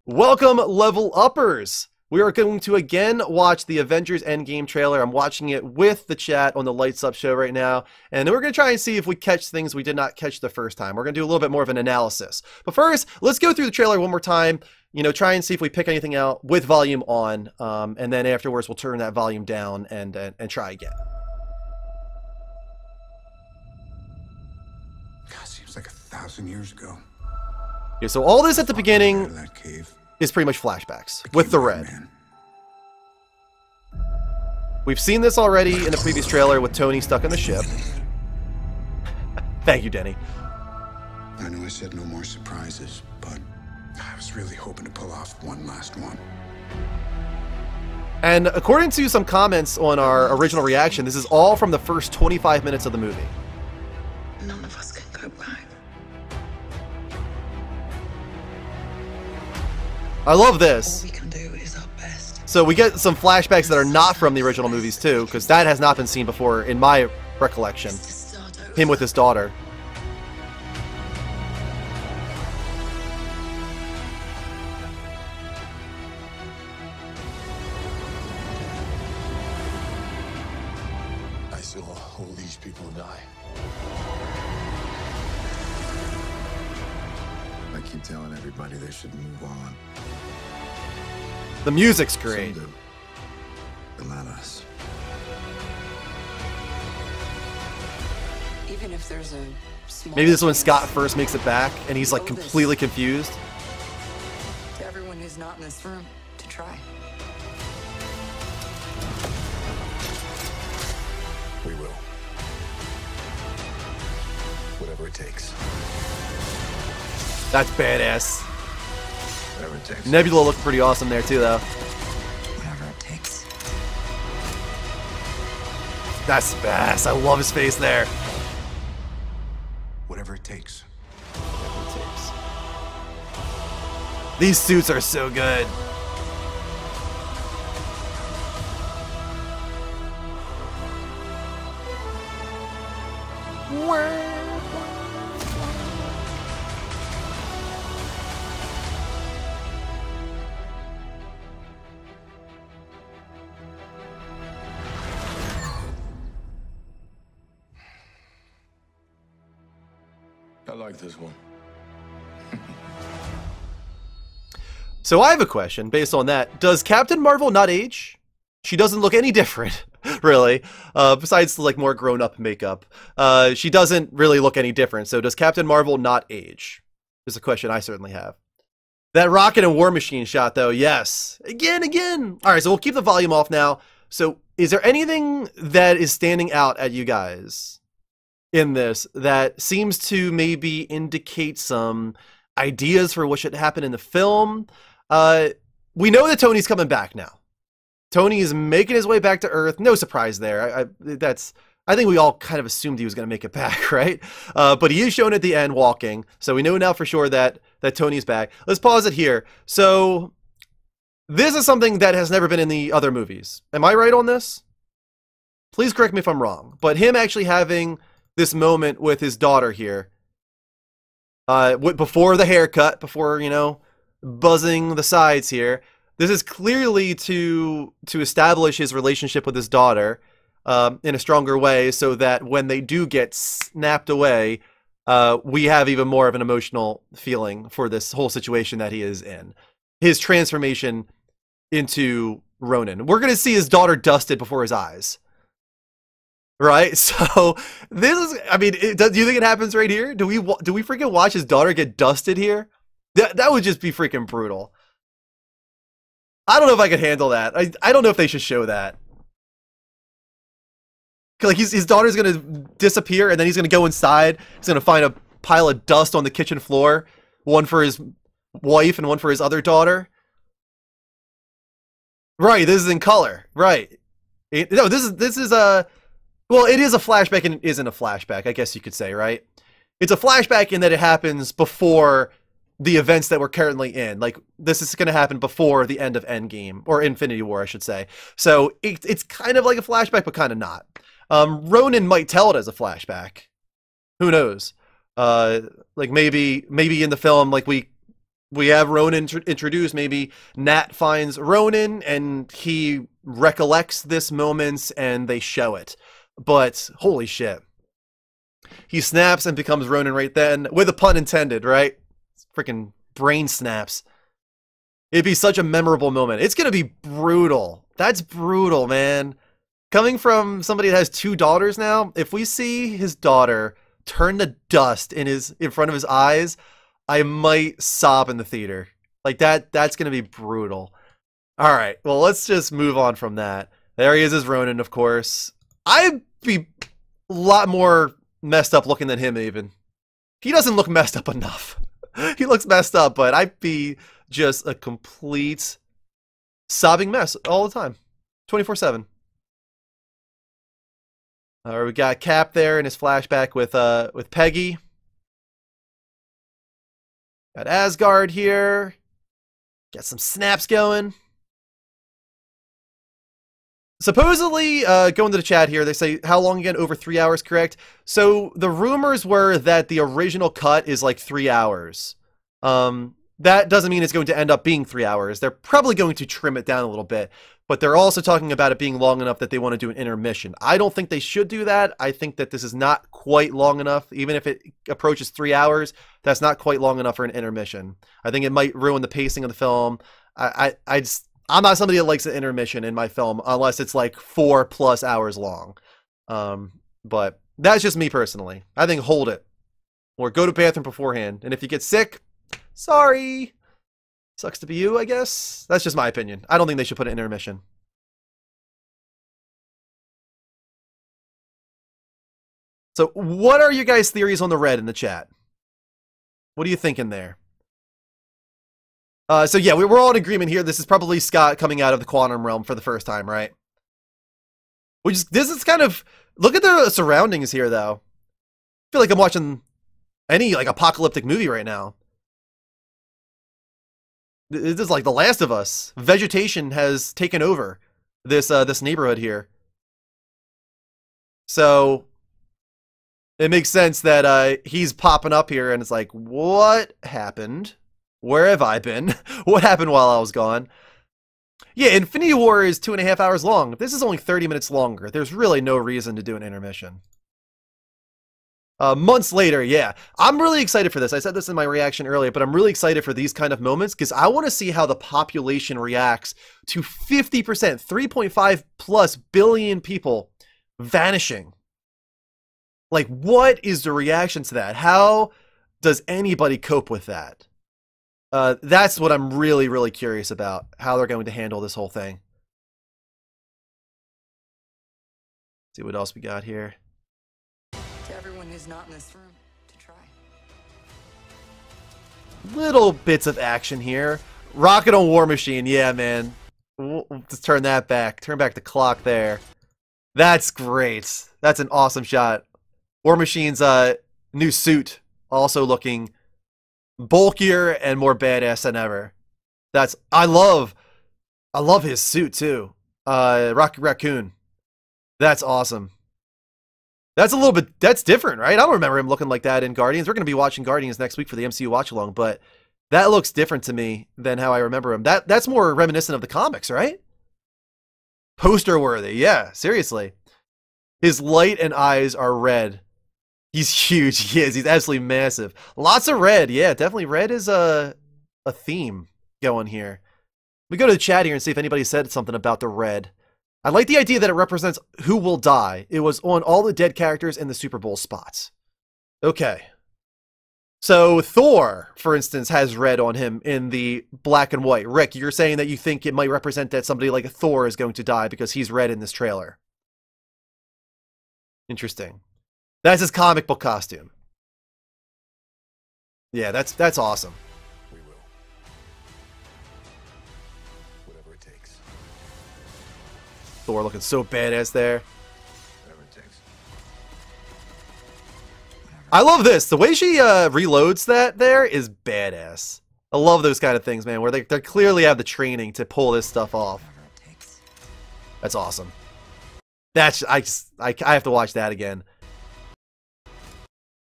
Welcome, level uppers! We are going to again watch the Avengers Endgame trailer. I'm watching it with the chat on the Lights Up show right now, and we're going to try and see if we catch things we did not catch the first time. We're going to do a little bit more of an analysis. But first, let's go through the trailer one more time, try and see if we pick anything out with volume on, and then afterwards we'll turn that volume down and try again. God, seems like 1,000 years ago. Okay, so all this at the beginning Out of that cave. is pretty much flashbacks with the red. Man. We've seen this already in the previous trailer with Tony stuck on the ship. Thank you, Denny. I know I said no more surprises, but I was really hoping to pull off one last one. And according to some comments on our original reaction, this is all from the first 25 minutes of the movie. None of us can go back. I love All this. we can do is our best. So we get some flashbacks that are not from the original movies too, because that has not been seen before in my recollection. To start over. Him with his daughter. I saw all these people die. I keep telling everybody they should move on. The music's great. Some do, but not us. Even if there's a small Maybe this is when chance Scott first makes it back and he's like completely confused. to everyone who's not in this room to try. We will. Whatever it takes. That's badass. Whatever it takes. Nebula looked pretty awesome there too, though. Whatever it takes. That's badass. I love his face there. Whatever it takes. These suits are so good. I like this one. So I have a question based on that. Does Captain Marvel not age? She doesn't look any different, really. Besides like more grown-up makeup. She doesn't really look any different. So does Captain Marvel not age? Is a question I certainly have. That Rocket and War Machine shot though, yes. Again. All right, so we'll keep the volume off now. So is there anything that is standing out at you guys in this that seems to maybe indicate some ideas for what should happen in the film? We know that Tony's coming back now. Tony is making his way back to Earth. No surprise there. I think we all kind of assumed he was going to make it back, right? But he is shown at the end walking, so we know now for sure that Tony's back. Let's pause it here. So this is something that has never been in the other movies. Am I right on this? Please correct me if I'm wrong. But him actually having this moment with his daughter here, before the haircut, before, buzzing the sides here, this is clearly to establish his relationship with his daughter in a stronger way, so that when they do get snapped away, we have even more of an emotional feeling for this whole situation that he is in. His transformation into Ronin. We're going to see his daughter dusted before his eyes. Right? So this is, do you think it happens right here? Do we freaking watch his daughter get dusted here? That would just be freaking brutal. I don't know if I could handle that. I don't know if they should show that. Like his daughter's gonna disappear and then he's gonna go inside. He's gonna find a pile of dust on the kitchen floor, one for his wife and one for his other daughter. Right, this is in color. Right. No, this is a, well, it is a flashback and it isn't a flashback, I guess you could say, right? It's a flashback in that it happens before the events that we're currently in. Like, this is going to happen before the end of Endgame, or Infinity War, I should say. So it's kind of like a flashback, but kind of not. Ronan might tell it as a flashback. Who knows? Like maybe in the film, like we we have Ronan introduced. Maybe Nat finds Ronan and he recollects this moment and they show it. But holy shit. He snaps and becomes Ronan right then, with a pun intended, right? Freaking brain snaps. It'd be such a memorable moment. It's going to be brutal. That's brutal, man. Coming from somebody that has 2 daughters now, if we see his daughter turn to dust in front of his eyes, I might sob in the theater. Like that's going to be brutal. All right, well, let's just move on from that. There he is as Ronan, of course. I'd be a lot more messed up looking than him even. He doesn't look messed up enough. He looks messed up, but I'd be just a complete sobbing mess all the time. 24/7. We got Cap there in his flashback with Peggy. Got Asgard here. Got some snaps going. Supposedly, going to the chat here, they say, how long again? Over 3 hours, correct? So the rumors were that the original cut is like 3 hours. That doesn't mean it's going to end up being 3 hours. They're probably going to trim it down a little bit. But they're also talking about it being long enough that they want to do an intermission. I don't think they should do that. I think that this is not quite long enough. Even if it approaches 3 hours, that's not quite long enough for an intermission. I think it might ruin the pacing of the film. I'm not somebody that likes an intermission in my film unless it's like 4+ hours long. But that's just me personally. I think hold it. Or go to bathroom beforehand. And if you get sick, sorry. Sucks to be you, I guess. That's just my opinion. I don't think they should put an intermission. So what are your guys' theories on the red in the chat? What are you thinking there? So yeah, we're all in agreement here. This is probably Scott coming out of the quantum realm for the first time, right? This is kind of, look at the surroundings here, though. I feel like I'm watching any like apocalyptic movie right now. This is like The Last of Us. Vegetation has taken over this this neighborhood here. So it makes sense that he's popping up here and it's like, what happened? Where have I been? What happened while I was gone? Yeah, Infinity War is 2.5 hours long. If this is only 30 minutes longer, there's really no reason to do an intermission. Months later, yeah. I'm really excited for this. I said this in my reaction earlier, but I'm really excited for these kind of moments because I want to see how the population reacts to 50%, 3.5+ billion people vanishing. Like, what is the reaction to that? How does anybody cope with that? That's what I'm really, really curious about, how they're going to handle this whole thing. See what else we got here. To everyone who's not in this room, to try. Little bits of action here. Rocket on War Machine, yeah, man. We'll just turn that back. Turn back the clock there. That's great. That's an awesome shot. War Machine's new suit also looking bulkier and more badass than ever. I love his suit too. Rocket Raccoon. That's awesome. That's different, right? I don't remember him looking like that in Guardians. We're going to be watching Guardians next week for the MCU watch along, but that looks different to me than how I remember him. That's more reminiscent of the comics, right? Poster worthy. Yeah, seriously. His light and eyes are red. He's huge. He is. He's absolutely massive. Lots of red. Yeah, definitely red is a theme going here. We go to the chat here and see if anybody said something about the red. I like the idea that it represents who will die. It was on all the dead characters in the Super Bowl spots. Okay. So Thor, for instance, has red on him in the black and white. Rick, you're saying that you think it might represent that somebody like Thor is going to die because he's red in this trailer. Interesting. That's his comic book costume. Yeah, that's awesome. We will. Whatever it takes. Thor looking so badass there. Whatever it takes. I love this. The way she reloads that there is badass. I love those kind of things, man, where they clearly have the training to pull this stuff off. Whatever it takes. That's awesome. I have to watch that again.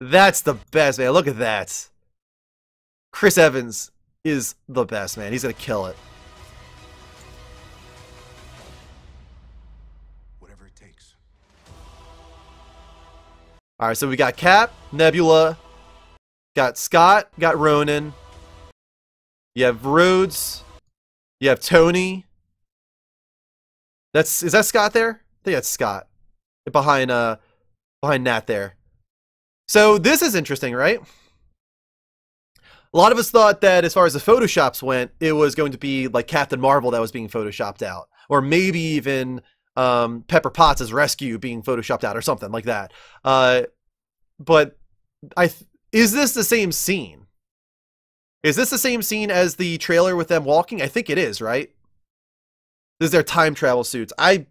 That's the best, man. Look at that. Chris Evans is the best, man. He's gonna kill it. Whatever it takes. All right, so we got Cap, Nebula, got Scott, got Ronan. You have Rhodes. You have Tony. Is that Scott there? I think that's Scott behind Nat there. So this is interesting, right? A lot of us thought that as far as the photoshops went, it was going to be like Captain Marvel that was being photoshopped out, or maybe even Pepper Potts' rescue being photoshopped out, or something like that. But is this the same scene? Is this the same scene as the trailer with them walking? I think it is, right? This is their time travel suits. I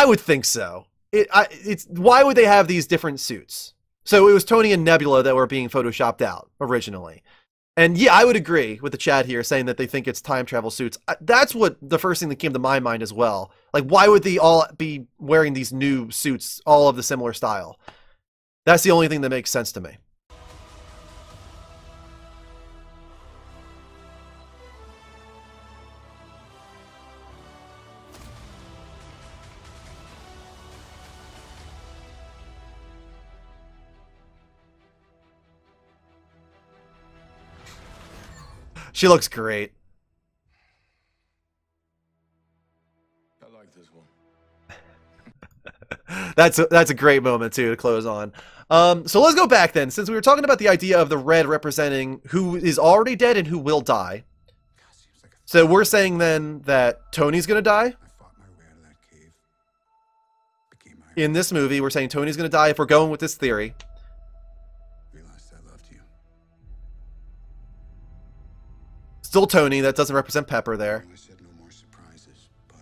would think so. It's why would they have these different suits? So it was Tony and Nebula that were being photoshopped out originally. And yeah, I would agree with the chat here saying that they think it's time travel suits. That's what the first thing that came to my mind as well. Like, why would they all be wearing these new suits, all of the similar style? That's the only thing that makes sense to me. She looks great. I like this one. That's a great moment too to close on. So let's go back then, since we were talking about the idea of the red representing who is already dead and who will die. So we're saying then that Tony's gonna die. I fought my way out of that cave. Became Iron In this movie, we're saying Tony's gonna die if we're going with this theory. Realized I loved you. Still Tony, that doesn't represent Pepper there. I said no more surprises, but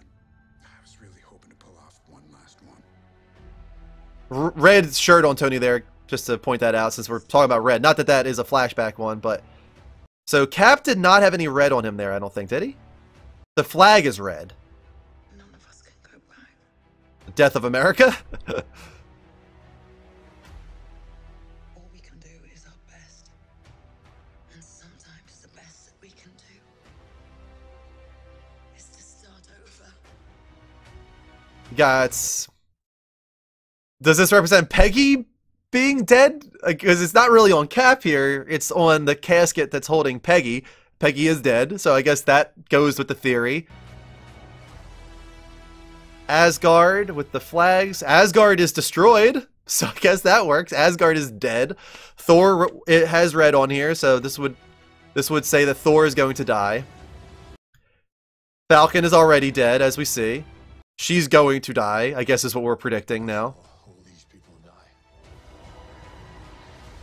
I was really hoping to pull off one last one. Red shirt on Tony there, just to point that out since we're talking about red. Not that that is a flashback one, but... So Cap did not have any red on him there, I don't think, did he? The flag is red. None of us can go back. The death of America? All we can do is our best. And sometimes the best that we can do is to start over. Got... Does this represent Peggy being dead? Because it's not really on Cap here. It's on the casket that's holding Peggy. Peggy is dead, so I guess that goes with the theory. Asgard with the flags. Asgard is destroyed, so I guess that works. Asgard is dead. Thor, it has red on here, so this would say that Thor is going to die. Falcon is already dead, as we see. She's going to die, I guess is what we're predicting now. All these people die.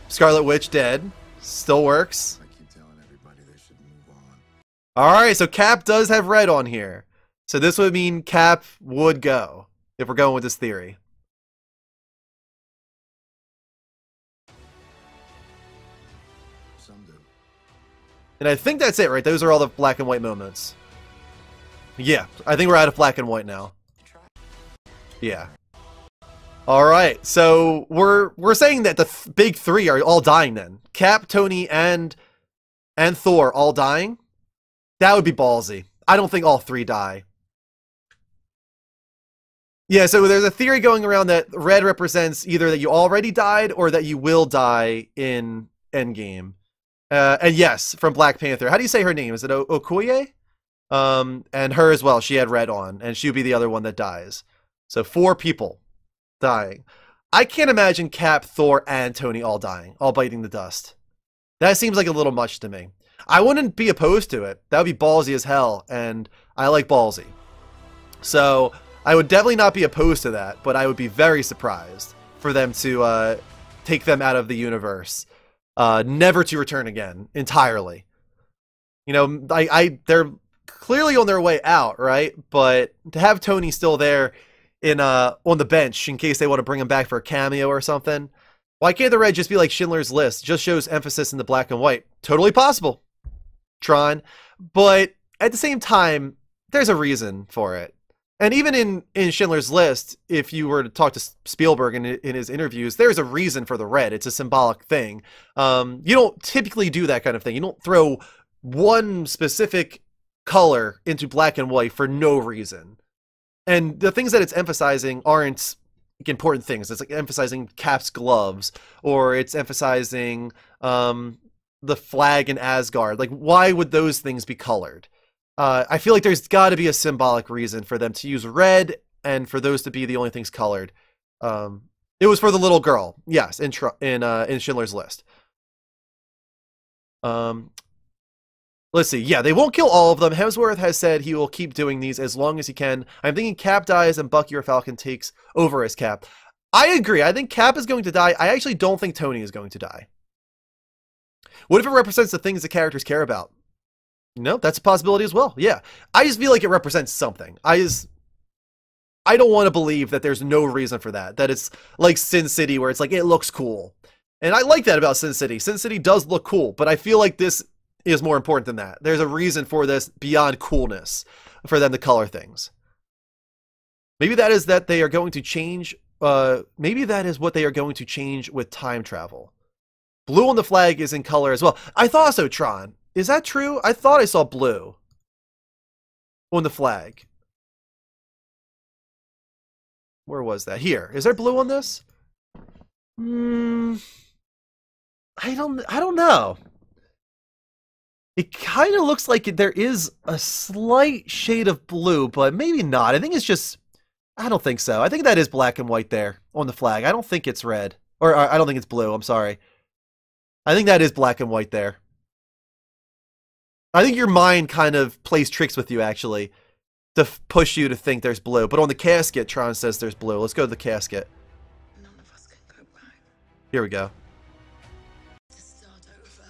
Scarlet Witch dead. Still works. I keep telling everybody they should move on. Alright, so Cap does have red on here. So this would mean Cap would go, if we're going with this theory. Some do. And I think that's it, right? Those are all the black and white moments. Yeah, I think we're out of black and white now. Yeah. Alright, so we're saying that the big three are all dying then. Cap, Tony, and Thor all dying? That would be ballsy. I don't think all three die. Yeah, so there's a theory going around that red represents either that you already died or that you will die in Endgame. And yes, from Black Panther. How do you say her name? Is it Okoye? And her as well. She had red on, and she would be the other one that dies. So 4 people dying. I can't imagine Cap, Thor, and Tony all dying, all biting the dust. That seems like a little much to me. I wouldn't be opposed to it. That would be ballsy as hell, and I like ballsy. So I would definitely not be opposed to that, but I would be very surprised for them to take them out of the universe, never to return again entirely. You know, they're clearly on their way out, right? But to have Tony still there in on the bench in case they want to bring him back for a cameo or something. Why can't the red just be like Schindler's List? Just shows emphasis in the black and white. Totally possible, Tron. But at the same time, there's a reason for it. And even in Schindler's List, if you were to talk to Spielberg in his interviews, there's a reason for the red. It's a symbolic thing. You don't typically do that kind of thing. You don't throw one specific color into black and white for no reason. And the things that it's emphasizing aren't important things. It's like emphasizing Cap's gloves, or it's emphasizing the flag in Asgard. Like, why would those things be colored? I feel like there's got to be a symbolic reason for them to use red and for those to be the only things colored. It was for the little girl, yes, in Schindler's List. Let's see. Yeah, they won't kill all of them. Hemsworth has said he will keep doing these as long as he can. I'm thinking Cap dies and Bucky or Falcon takes over as Cap. I agree. I think Cap is going to die. I actually don't think Tony is going to die. What if it represents the things the characters care about? No, that's a possibility as well. Yeah. I just feel like it represents something. I don't want to believe that there's no reason for that. That it's like Sin City, where it's like, it looks cool. And I like that about Sin City. Sin City does look cool, but I feel like this is more important than that. There's a reason for this beyond coolness for them to color things. Maybe that is that they are going to change. Maybe that is what they are going to change with time travel. Blue on the flag is in color as well. I thought so, Tron. Is that true? I thought I saw blue on the flag. Where was that? Here. Is there blue on this? I don't know. It kind of looks like there is a slight shade of blue, but maybe not. I think it's just, I don't think so. I think that is black and white there on the flag. I don't think it's red. Or I don't think it's blue. I'm sorry. I think that is black and white there. I think your mind kind of plays tricks with you, actually, to push you to think there's blue. But on the casket, Tron says there's blue. Let's go to the casket. None of us can go back Here we go. to start over.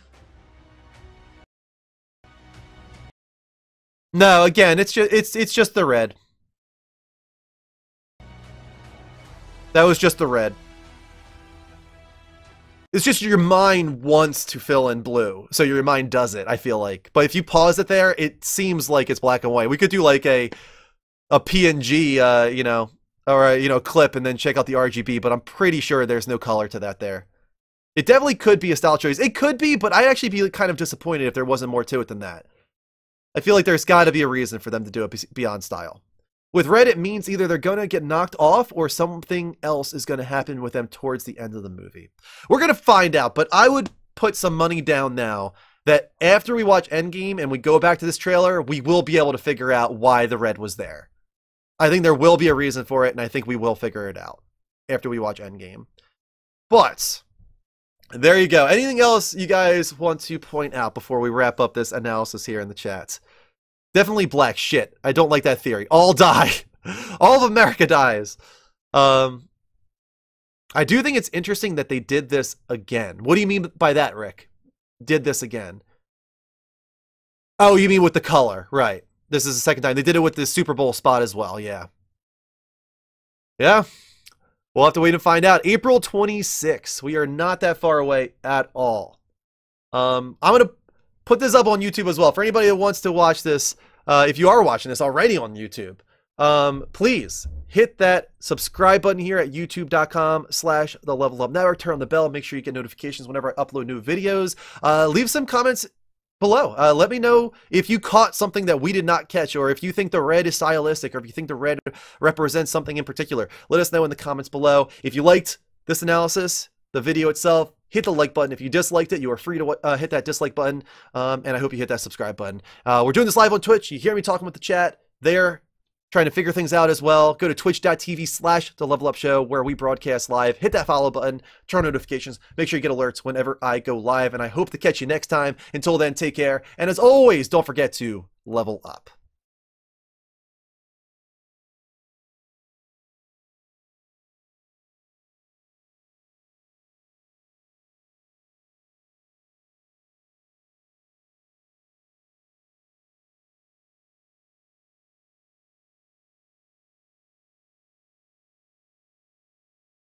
No, again, it's just the red. That was just the red. It's just your mind wants to fill in blue, so your mind does it, I feel like. But if you pause it there, it seems like it's black and white. We could do like a PNG, you know, or clip and then check out the RGB, but I'm pretty sure there's no color to that there. It definitely could be a style choice. It could be, but I'd actually be kind of disappointed if there wasn't more to it than that. I feel like there's got to be a reason for them to do it beyond style. With red, it means either they're going to get knocked off or something else is going to happen with them towards the end of the movie. We're going to find out, but I would put some money down now that after we watch Endgame and we go back to this trailer, we will be able to figure out why the red was there. I think there will be a reason for it, and I think we will figure it out after we watch Endgame. But there you go. Anything else you guys want to point out before we wrap up this analysis here in the chat? Definitely black. Shit. I don't like that theory. All die. All of America dies. I do think it's interesting that they did this again. What do you mean by that, Rick? Did this again? Oh, you mean with the color. Right. This is the second time. They did it with the Super Bowl spot as well. Yeah. Yeah. We'll have to wait and find out. April 26th. We are not that far away at all. I'm going to put this up on YouTube as well. For anybody that wants to watch this, if you are watching this already on YouTube, please hit that subscribe button here at youtube.com/TheLevelUpNetwork. Turn on the bell. Make sure you get notifications whenever I upload new videos. Leave some comments below. Let me know if you caught something that we did not catch, or if you think the red is stylistic, or if you think the red represents something in particular. Let us know in the comments below. If you liked this analysis, the video itself, hit the like button. If you disliked it, you are free to hit that dislike button. And I hope you hit that subscribe button. We're doing this live on Twitch. You hear me talking with the chat there, trying to figure things out as well. Go to twitch.tv/TheLevelUpShow, where we broadcast live. Hit that follow button, turn on notifications, make sure you get alerts whenever I go live. And I hope to catch you next time. Until then, take care. And as always, don't forget to level up.